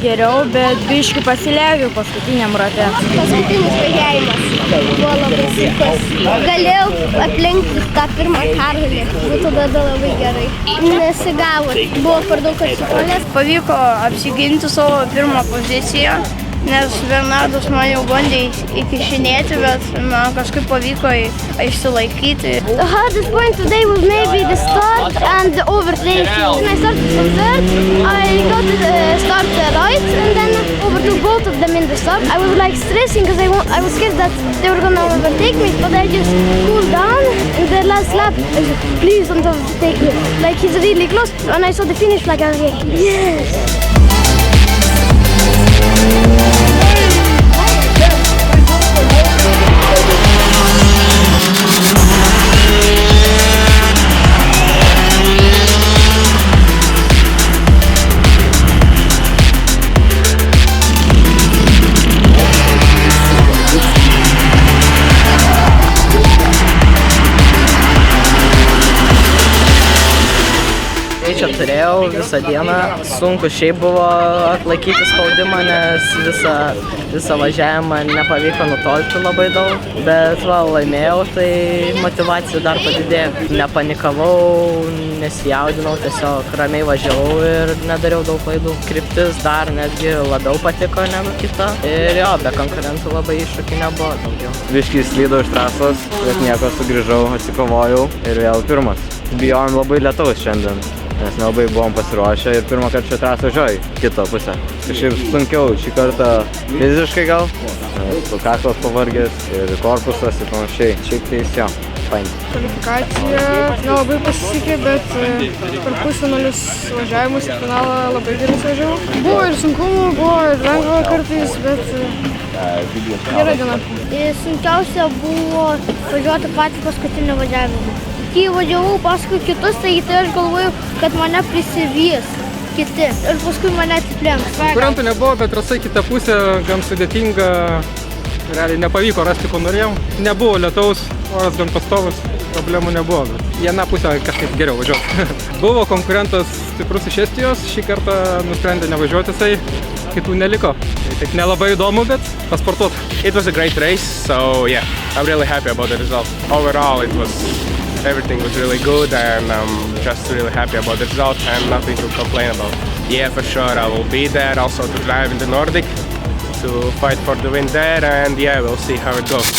geriau, bet biškį pasileidžiu paskutiniam rate. Paskutinis važiavimas buvo labai sunkus. Galėjau aplenkti tą pirmą kargalį, būtų tada labai gerai. Nesigavo, buvo per daug atsikolės. Pavyko apsiginti savo pirmą poziciją, nes Bernardas man jau bandė įkišinėti, bet man kažkaip pavyko išsilaikyti. The hardest point today was maybe the start and the overtake. When I started from third, I got the start right and then overtook both of them in the start. I was like stressing because I was scared that they were gonna overtake me, but I just cooled down in the last lap. I said, please don't overtake me. Like he's really close. When I saw the finish, like I was like, yes. Čia turėjau visą dieną, sunku šiaip buvo atlaikyti spaudimą, nes visą važiavimą nepavyko nutolti labai daug, bet laimėjau, tai motyvacija dar padidėjo. Nepanikavau, nesijaudinau, tiesiog ramiai važiavau ir nedariau daug klaidų. Kryptis dar netgi labiau patiko negu kita ir jo, be konkurentų labai iššūkių nebuvo daugiau. Biškį slydau iš trasos, bet nieko, sugrįžau, atsikovojau ir vėl pirmas. Bijojom labai lietaus šiandien, nes nelabai buvom pasiruošę ir pirmą kartą šią trasą važiuoju kitą pusę. Kažkaip sunkiau šį kartą fiziškai gal, kaklas pavargęs ir korpusas ir panašiai. Šiaip tai jo, fain. Kvalifikacija nelabai pasisekė, bet per pusfinalius važiavimus į finalą labai gerai važiavau. Buvo ir sunkumų, buvo ir lengva kartais, bet gera diena. Sunkiausia buvo važiuoti patį paskutinį važiavimą. Kai važiavau paskui kitus, tai aš galvojau, kad mane prisivys kiti ir paskui mane atsiplenks. Konkurentų nebuvo, bet trasa į kitą pusę gan sudėtinga. Realiai nepavyko rasti, ko norėjom. Nebuvo lietaus, oras gan pastovus, problemų nebuvo, bet viena pusė kažkaip geriau važiuoti. Buvo konkurentas stiprus iš Estijos, šį kartą nusprendė nevažiuoti jisai, kitų neliko. Taip nelabai įdomu, bet pasportuot. It was a great race, so yeah, I'm really happy about the result. Overall, everything was really good and I'm just really happy about the result and nothing to complain about. Yeah, for sure, I will be there also to drive in the Nordic, to fight for the win there, and yeah, we'll see how it goes.